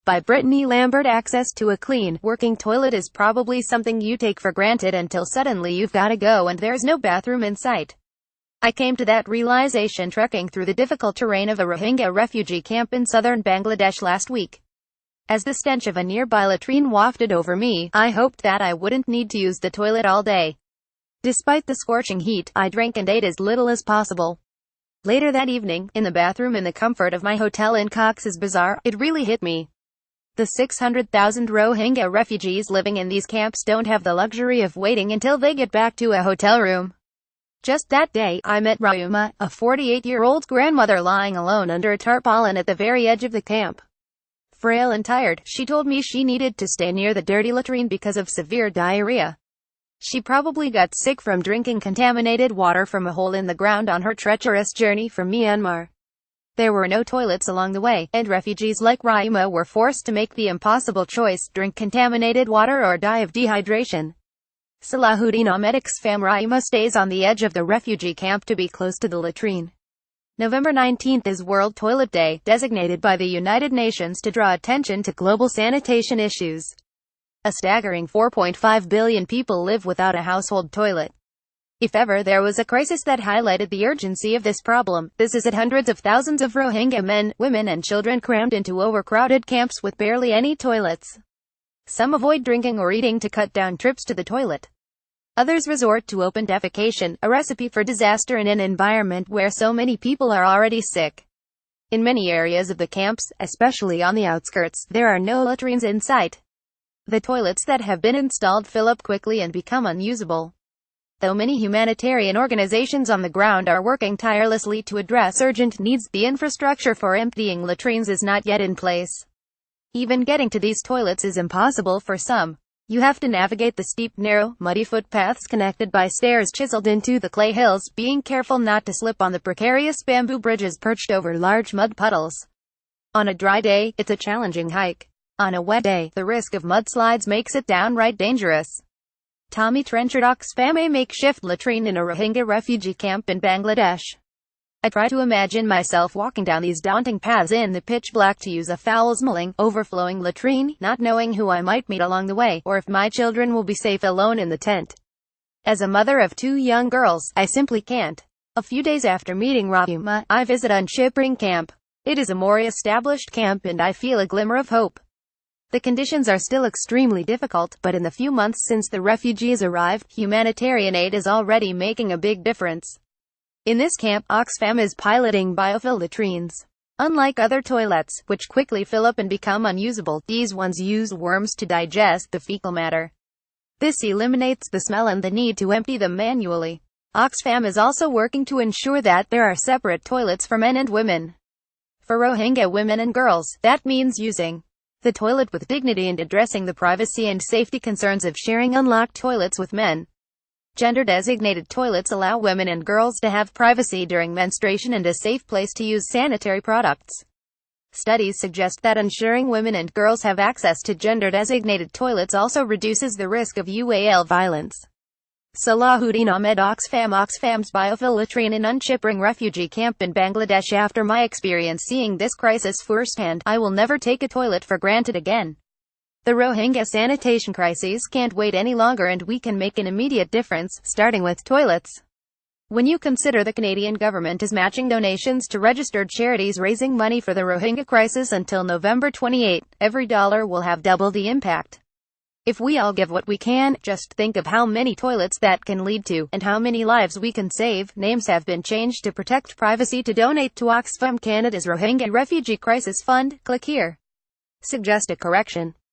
by Brittany Lambert. Access to a clean, working toilet is probably something you take for granted until suddenly you've gotta go and there's no bathroom in sight. I came to that realization trekking through the difficult terrain of a Rohingya refugee camp in southern Bangladesh last week. As the stench of a nearby latrine wafted over me, I hoped that I wouldn't need to use the toilet all day. Despite the scorching heat, I drank and ate as little as possible. Later that evening, in the bathroom in the comfort of my hotel in Cox's Bazar, it really hit me. The 600,000 Rohingya refugees living in these camps don't have the luxury of waiting until they get back to a hotel room. Just that day, I met Rahima, a 48-year-old grandmother lying alone under a tarpaulin at the very edge of the camp. Frail and tired, she told me she needed to stay near the dirty latrine because of severe diarrhea. She probably got sick from drinking contaminated water from a hole in the ground on her treacherous journey from Myanmar. There were no toilets along the way, and refugees like Rahima were forced to make the impossible choice: drink contaminated water or die of dehydration. Salahuddin Ahmed's fam Rahima stays on the edge of the refugee camp to be close to the latrine. November 19th is World Toilet Day, designated by the United Nations to draw attention to global sanitation issues. A staggering 4.5 billion people live without a household toilet. If ever there was a crisis that highlighted the urgency of this problem, this is it. Hundreds of thousands of Rohingya men, women and children crammed into overcrowded camps with barely any toilets. Some avoid drinking or eating to cut down trips to the toilet. Others resort to open defecation, a recipe for disaster in an environment where so many people are already sick. In many areas of the camps, especially on the outskirts, there are no latrines in sight. The toilets that have been installed fill up quickly and become unusable. Though many humanitarian organizations on the ground are working tirelessly to address urgent needs, the infrastructure for emptying latrines is not yet in place. Even getting to these toilets is impossible for some. You have to navigate the steep, narrow, muddy footpaths connected by stairs chiseled into the clay hills, being careful not to slip on the precarious bamboo bridges perched over large mud puddles. On a dry day, it's a challenging hike. On a wet day, the risk of mudslides makes it downright dangerous. Tommy Trenchard Oxfam, a makeshift latrine in a Rohingya refugee camp in Bangladesh. I try to imagine myself walking down these daunting paths in the pitch black to use a foul-smelling, overflowing latrine, not knowing who I might meet along the way, or if my children will be safe alone in the tent. As a mother of 2 young girls, I simply can't. A few days after meeting Rahima, I visit Unchipping camp. It is a more established camp and I feel a glimmer of hope. The conditions are still extremely difficult, but in the few months since the refugees arrived, humanitarian aid is already making a big difference. In this camp, Oxfam is piloting biofill latrines. Unlike other toilets, which quickly fill up and become unusable, these ones use worms to digest the fecal matter. This eliminates the smell and the need to empty them manually. Oxfam is also working to ensure that there are separate toilets for men and women. For Rohingya women and girls, that means using the toilet with dignity and addressing the privacy and safety concerns of sharing unlocked toilets with men. Gender-designated toilets allow women and girls to have privacy during menstruation and a safe place to use sanitary products. Studies suggest that ensuring women and girls have access to gender-designated toilets also reduces the risk of UAL violence. Salahuddin Ahmed Oxfam's biofill latrine in Unchipping refugee camp in Bangladesh. After my experience seeing this crisis firsthand, I will never take a toilet for granted again. The Rohingya sanitation crises can't wait any longer and we can make an immediate difference, starting with toilets. When you consider the Canadian government is matching donations to registered charities raising money for the Rohingya crisis until November 28, every dollar will have double the impact. If we all give what we can, just think of how many toilets that can lead to, and how many lives we can save. Names have been changed to protect privacy. To donate to Oxfam Canada's Rohingya Refugee Crisis Fund, click here. Suggest a correction.